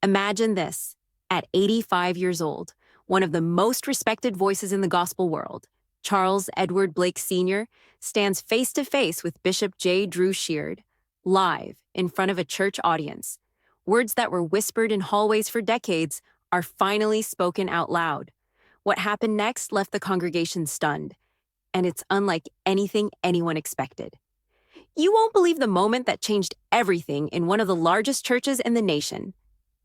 Imagine this. At 85 years old, one of the most respected voices in the gospel world, Charles Edward Blake Sr., stands face to face with Bishop J. Drew Sheard, live in front of a church audience. Words that were whispered in hallways for decades are finally spoken out loud. What happened next left the congregation stunned, and it's unlike anything anyone expected. You won't believe the moment that changed everything in one of the largest churches in the nation.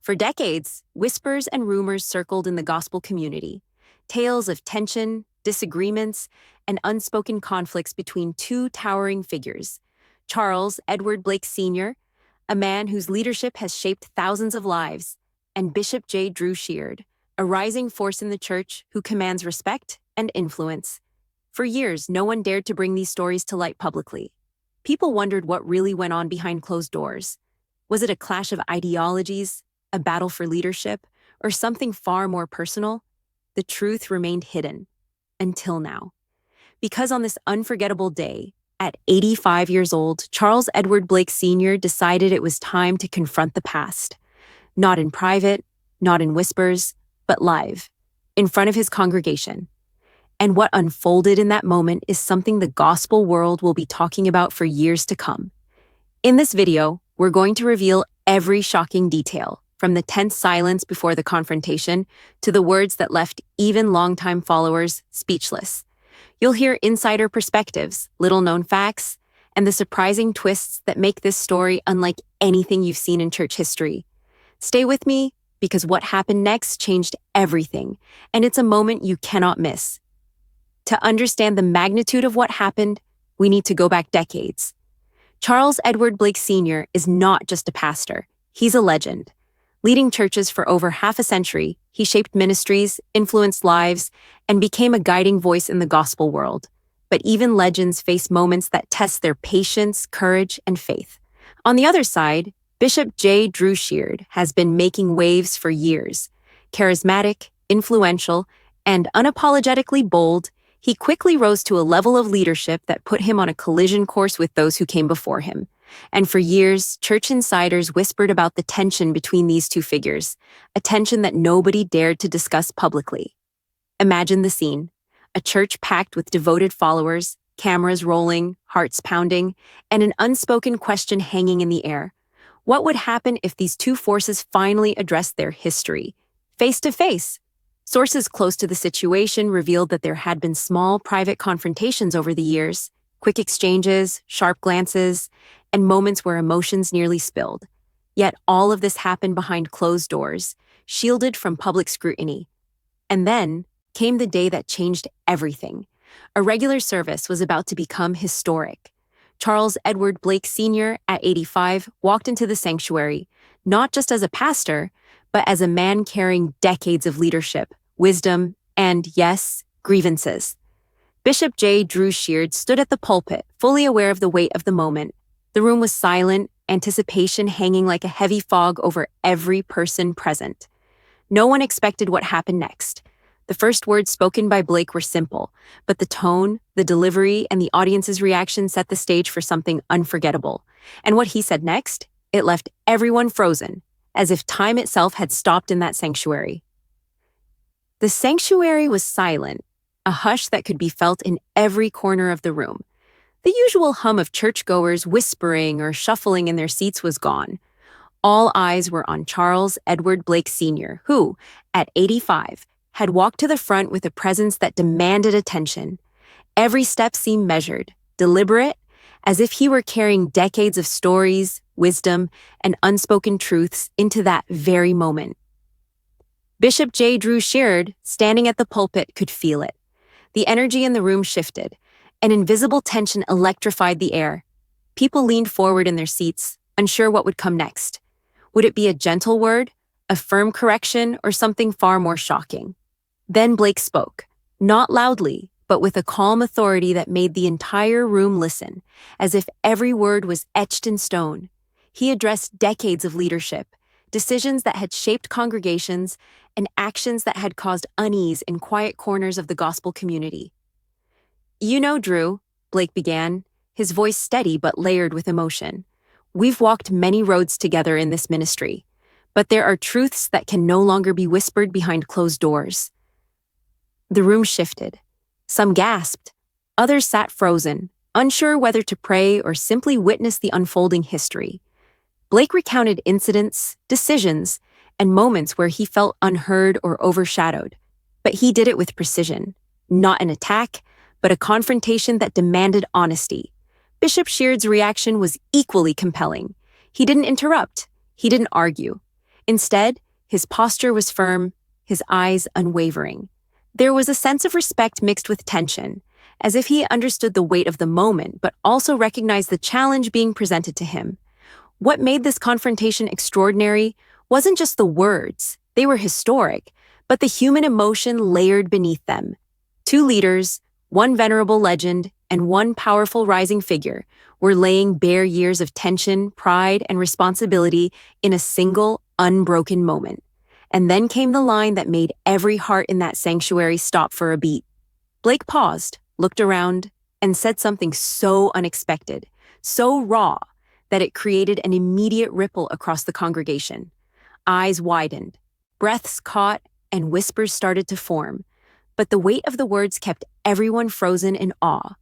For decades, whispers and rumors circled in the gospel community, tales of tension, disagreements, and unspoken conflicts between two towering figures: Charles Edward Blake Sr., a man whose leadership has shaped thousands of lives, and Bishop J. Drew Sheard, a rising force in the church who commands respect and influence. For years, no one dared to bring these stories to light publicly. People wondered what really went on behind closed doors. Was it a clash of ideologies, a battle for leadership, or something far more personal? The truth remained hidden, until now. Because on this unforgettable day, at 85 years old, Charles Edward Blake Sr. decided it was time to confront the past. Not in private, not in whispers, but live, in front of his congregation. And what unfolded in that moment is something the gospel world will be talking about for years to come. In this video, we're going to reveal every shocking detail, from the tense silence before the confrontation to the words that left even longtime followers speechless. You'll hear insider perspectives, little-known facts, and the surprising twists that make this story unlike anything you've seen in church history. Stay with me, because what happened next changed everything, and it's a moment you cannot miss. To understand the magnitude of what happened, we need to go back decades. Charles Edward Blake Sr. is not just a pastor, he's a legend. Leading churches for over half a century, he shaped ministries, influenced lives, and became a guiding voice in the gospel world. But even legends face moments that test their patience, courage, and faith. On the other side, Bishop J. Drew Sheard has been making waves for years. Charismatic, influential, and unapologetically bold, he quickly rose to a level of leadership that put him on a collision course with those who came before him. And for years, church insiders whispered about the tension between these two figures, a tension that nobody dared to discuss publicly. Imagine the scene: a church packed with devoted followers, cameras rolling, hearts pounding, and an unspoken question hanging in the air. What would happen if these two forces finally addressed their history, face to face? Sources close to the situation revealed that there had been small private confrontations over the years, quick exchanges, sharp glances, and moments where emotions nearly spilled. Yet all of this happened behind closed doors, shielded from public scrutiny. And then came the day that changed everything. A regular service was about to become historic. Charles Edward Blake Sr., at 85, walked into the sanctuary, not just as a pastor, but as a man carrying decades of leadership, wisdom, and, yes, grievances. Bishop J. Drew Sheard stood at the pulpit, fully aware of the weight of the moment. The room was silent, anticipation hanging like a heavy fog over every person present. No one expected what happened next. The first words spoken by Blake were simple, but the tone, the delivery, and the audience's reaction set the stage for something unforgettable. And what he said next, it left everyone frozen, as if time itself had stopped in that sanctuary. The sanctuary was silent, a hush that could be felt in every corner of the room. The usual hum of churchgoers whispering or shuffling in their seats was gone. All eyes were on Charles Edward Blake Sr., who, at 85, had walked to the front with a presence that demanded attention. Every step seemed measured, deliberate, as if he were carrying decades of stories, wisdom, and unspoken truths into that very moment. Bishop J. Drew Sheard, standing at the pulpit, could feel it. The energy in the room shifted. An invisible tension electrified the air. People leaned forward in their seats, unsure what would come next. Would it be a gentle word, a firm correction, or something far more shocking? Then Blake spoke, not loudly, but with a calm authority that made the entire room listen, as if every word was etched in stone. He addressed decades of leadership, decisions that had shaped congregations, and actions that had caused unease in quiet corners of the gospel community. "You know, Drew," Blake began, his voice steady but layered with emotion, "we've walked many roads together in this ministry, But there are truths that can no longer be whispered behind closed doors. The room shifted. Some gasped. Others sat frozen, unsure whether to pray or simply witness the unfolding history. Blake recounted incidents, decisions, and moments where he felt unheard or overshadowed. But he did it with precision. Not an attack, but a confrontation that demanded honesty. Bishop Sheard's reaction was equally compelling. He didn't interrupt. He didn't argue. Instead, his posture was firm, his eyes unwavering. There was a sense of respect mixed with tension, as if he understood the weight of the moment but also recognized the challenge being presented to him. What made this confrontation extraordinary wasn't just the words, they were historic, but the human emotion layered beneath them. Two leaders, one venerable legend, and one powerful rising figure were laying bare years of tension, pride, and responsibility in a single, unbroken moment. And then came the line that made every heart in that sanctuary stop for a beat. Blake paused, looked around, and said something so unexpected, so raw, that it created an immediate ripple across the congregation. Eyes widened, breaths caught, and whispers started to form. But the weight of the words kept everyone frozen in awe.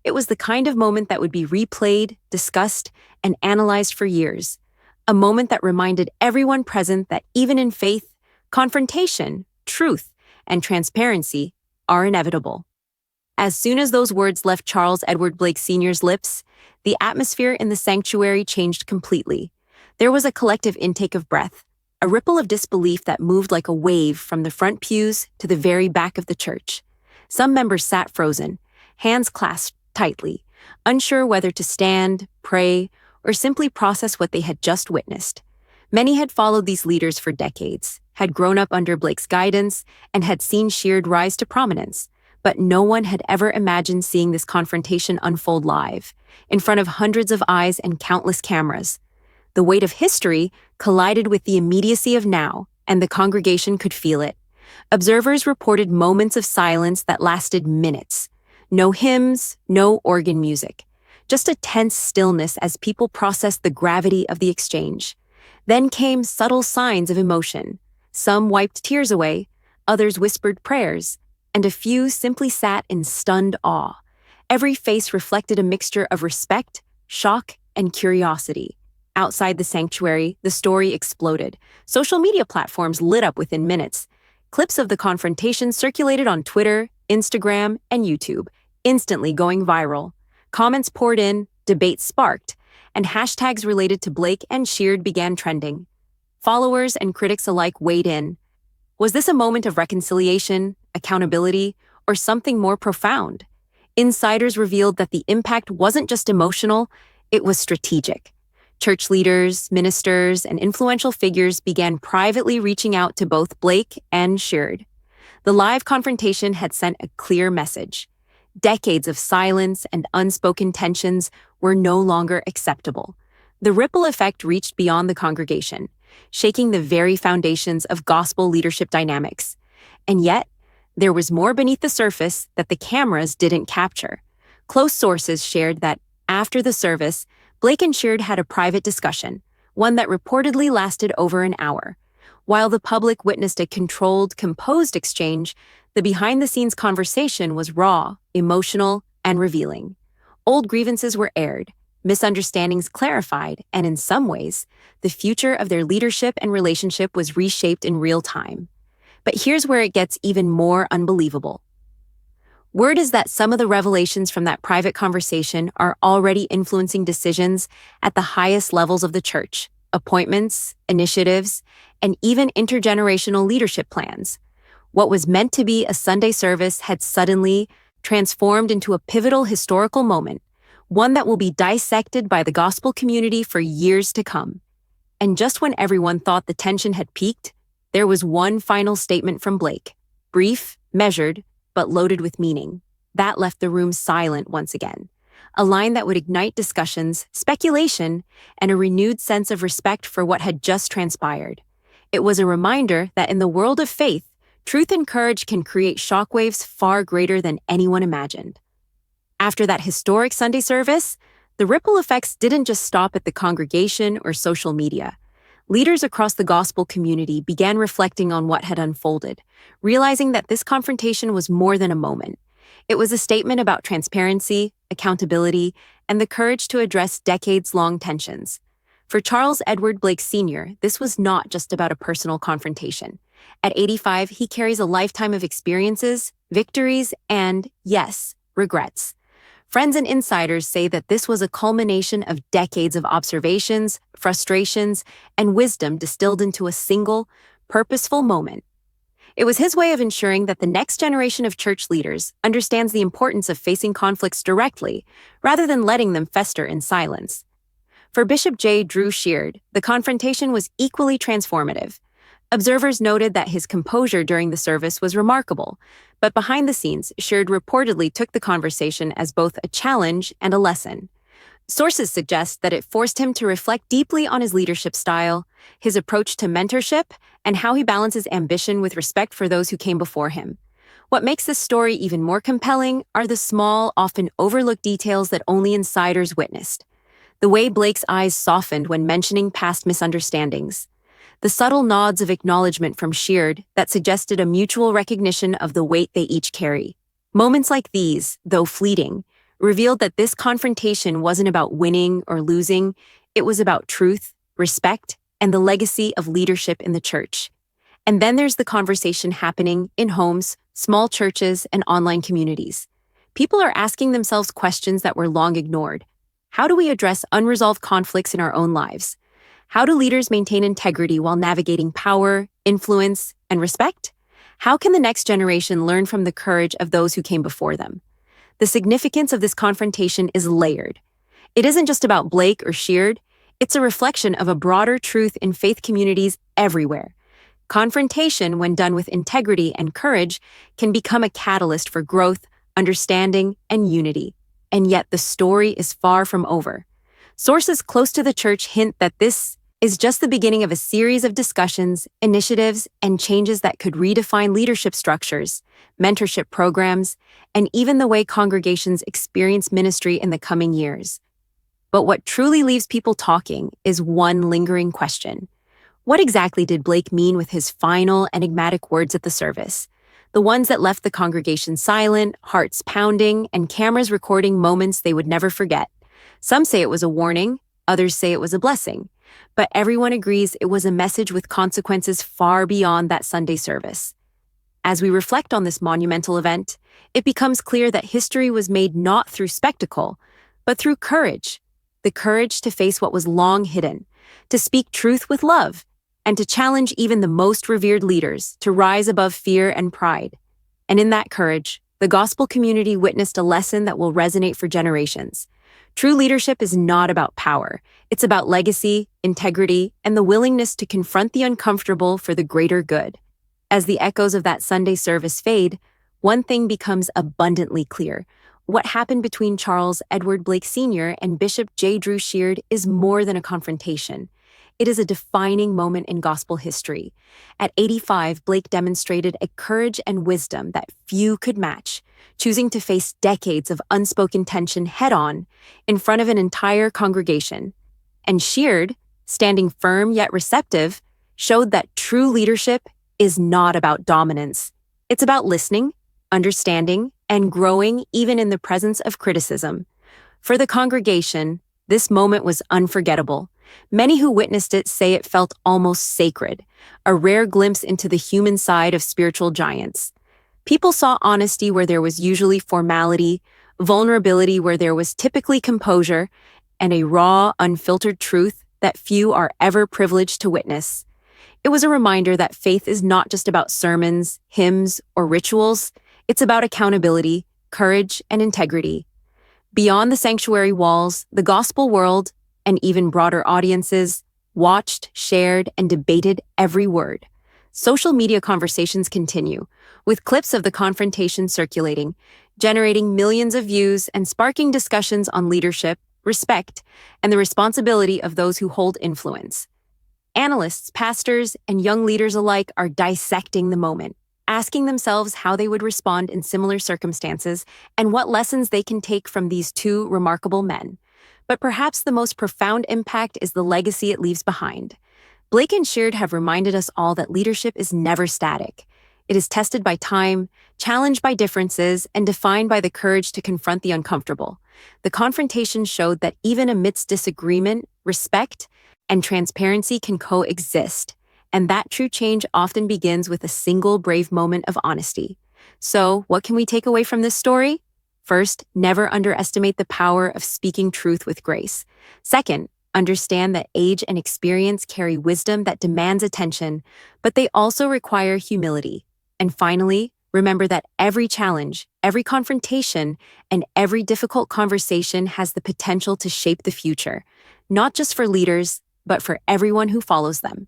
It was the kind of moment that would be replayed, discussed, and analyzed for years. A moment that reminded everyone present that even in faith, confrontation, truth, and transparency are inevitable. As soon as those words left Charles Edward Blake Sr.'s lips, the atmosphere in the sanctuary changed completely. There was a collective intake of breath, a ripple of disbelief that moved like a wave from the front pews to the very back of the church. Some members sat frozen, hands clasped tightly, unsure whether to stand, pray, or simply process what they had just witnessed. Many had followed these leaders for decades, had grown up under Blake's guidance, and had seen Sheard rise to prominence. But no one had ever imagined seeing this confrontation unfold live, in front of hundreds of eyes and countless cameras. The weight of history collided with the immediacy of now, and the congregation could feel it. Observers reported moments of silence that lasted minutes. No hymns, no organ music. Just a tense stillness as people processed the gravity of the exchange. Then came subtle signs of emotion. Some wiped tears away, others whispered prayers, and a few simply sat in stunned awe. Every face reflected a mixture of respect, shock, and curiosity. Outside the sanctuary, the story exploded. Social media platforms lit up within minutes. Clips of the confrontation circulated on Twitter, Instagram, and YouTube, instantly going viral. Comments poured in, debates sparked, and hashtags related to Blake and Sheard began trending. Followers and critics alike weighed in. Was this a moment of reconciliation, accountability, or something more profound? Insiders revealed that the impact wasn't just emotional, it was strategic. Church leaders, ministers, and influential figures began privately reaching out to both Blake and Sheard. The live confrontation had sent a clear message. Decades of silence and unspoken tensions were no longer acceptable. The ripple effect reached beyond the congregation, shaking the very foundations of gospel leadership dynamics. And yet, there was more beneath the surface that the cameras didn't capture. Close sources shared that, after the service, Blake and Sheard had a private discussion, one that reportedly lasted over an hour. While the public witnessed a controlled, composed exchange, the behind-the-scenes conversation was raw, emotional, and revealing. Old grievances were aired, misunderstandings clarified, and in some ways, the future of their leadership and relationship was reshaped in real time. But here's where it gets even more unbelievable. Word is that some of the revelations from that private conversation are already influencing decisions at the highest levels of the church, appointments, initiatives, and even intergenerational leadership plans. What was meant to be a Sunday service had suddenly transformed into a pivotal historical moment, one that will be dissected by the gospel community for years to come. And just when everyone thought the tension had peaked, there was one final statement from Blake, brief, measured, but loaded with meaning. That left the room silent once again. A line that would ignite discussions, speculation, and a renewed sense of respect for what had just transpired. It was a reminder that in the world of faith, truth and courage can create shockwaves far greater than anyone imagined. After that historic Sunday service, the ripple effects didn't just stop at the congregation or social media. leaders across the gospel community began reflecting on what had unfolded, realizing that this confrontation was more than a moment. It was a statement about transparency, accountability, and the courage to address decades-long tensions. For Charles Edward Blake Sr., this was not just about a personal confrontation. At 85, he carries a lifetime of experiences, victories, and, yes, regrets. Friends and insiders say that this was a culmination of decades of observations, frustrations, and wisdom distilled into a single, purposeful moment. It was his way of ensuring that the next generation of church leaders understands the importance of facing conflicts directly, rather than letting them fester in silence. For Bishop J. Drew Sheard, the confrontation was equally transformative. Observers noted that his composure during the service was remarkable, but behind the scenes, Sheard reportedly took the conversation as both a challenge and a lesson. Sources suggest that it forced him to reflect deeply on his leadership style, his approach to mentorship, and how he balances ambition with respect for those who came before him. What makes this story even more compelling are the small, often overlooked details that only insiders witnessed. The way Blake's eyes softened when mentioning past misunderstandings. The subtle nods of acknowledgement from Sheard that suggested a mutual recognition of the weight they each carry. Moments like these, though fleeting, revealed that this confrontation wasn't about winning or losing, it was about truth, respect, and the legacy of leadership in the church. And then there's the conversation happening in homes, small churches, and online communities. People are asking themselves questions that were long ignored. How do we address unresolved conflicts in our own lives? How do leaders maintain integrity while navigating power, influence, and respect? How can the next generation learn from the courage of those who came before them? The significance of this confrontation is layered. It isn't just about Blake or Sheard, it's a reflection of a broader truth in faith communities everywhere. Confrontation, when done with integrity and courage, can become a catalyst for growth, understanding, and unity. And yet the story is far from over. Sources close to the church hint that this is just the beginning of a series of discussions, initiatives, and changes that could redefine leadership structures, mentorship programs, and even the way congregations experience ministry in the coming years. But what truly leaves people talking is one lingering question. What exactly did Blake mean with his final, enigmatic words at the service? The ones that left the congregation silent, hearts pounding, and cameras recording moments they would never forget. Some say it was a warning, others say it was a blessing, but everyone agrees it was a message with consequences far beyond that Sunday service. As we reflect on this monumental event, it becomes clear that history was made not through spectacle, but through courage. The courage to face what was long hidden, to speak truth with love, and to challenge even the most revered leaders to rise above fear and pride. And in that courage, the gospel community witnessed a lesson that will resonate for generations. True leadership is not about power. It's about legacy, integrity, and the willingness to confront the uncomfortable for the greater good. As the echoes of that Sunday service fade, one thing becomes abundantly clear. What happened between Charles Edward Blake Sr. and Bishop J. Drew Sheard is more than a confrontation. It is a defining moment in gospel history. At 85, Blake demonstrated a courage and wisdom that few could match, choosing to face decades of unspoken tension head-on in front of an entire congregation. And Sheard, standing firm yet receptive, showed that true leadership is not about dominance. It's about listening, understanding, and growing even in the presence of criticism. For the congregation, this moment was unforgettable. Many who witnessed it say it felt almost sacred, a rare glimpse into the human side of spiritual giants. People saw honesty where there was usually formality, vulnerability where there was typically composure, and a raw, unfiltered truth that few are ever privileged to witness. It was a reminder that faith is not just about sermons, hymns, or rituals. It's about accountability, courage, and integrity. Beyond the sanctuary walls, the gospel world, and even broader audiences, watched, shared, and debated every word. Social media conversations continue, with clips of the confrontation circulating, generating millions of views and sparking discussions on leadership, respect, and the responsibility of those who hold influence. Analysts, pastors, and young leaders alike are dissecting the moment, asking themselves how they would respond in similar circumstances and what lessons they can take from these two remarkable men. But perhaps the most profound impact is the legacy it leaves behind. Blake and Sheard have reminded us all that leadership is never static. It is tested by time, challenged by differences, and defined by the courage to confront the uncomfortable. The confrontation showed that even amidst disagreement, respect and transparency can coexist, and that true change often begins with a single brave moment of honesty. So, what can we take away from this story? First, never underestimate the power of speaking truth with grace. Second, understand that age and experience carry wisdom that demands attention, but they also require humility. And finally, remember that every challenge, every confrontation, and every difficult conversation has the potential to shape the future, not just for leaders, but for everyone who follows them.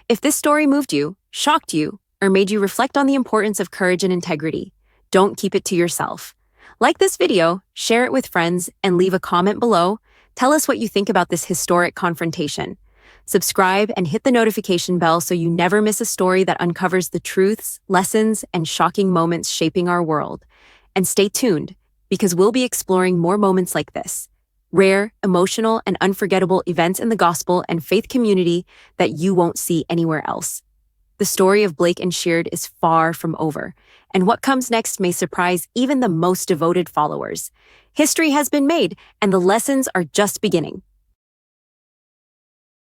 If this story moved you, shocked you, or made you reflect on the importance of courage and integrity, don't keep it to yourself. Like this video, share it with friends, and leave a comment below. Tell us what you think about this historic confrontation. Subscribe and hit the notification bell so you never miss a story that uncovers the truths, lessons, and shocking moments shaping our world. And stay tuned, because we'll be exploring more moments like this. Rare, emotional, and unforgettable events in the gospel and faith community that you won't see anywhere else. The story of Blake and Sheard is far from over, and what comes next may surprise even the most devoted followers. History has been made, and the lessons are just beginning.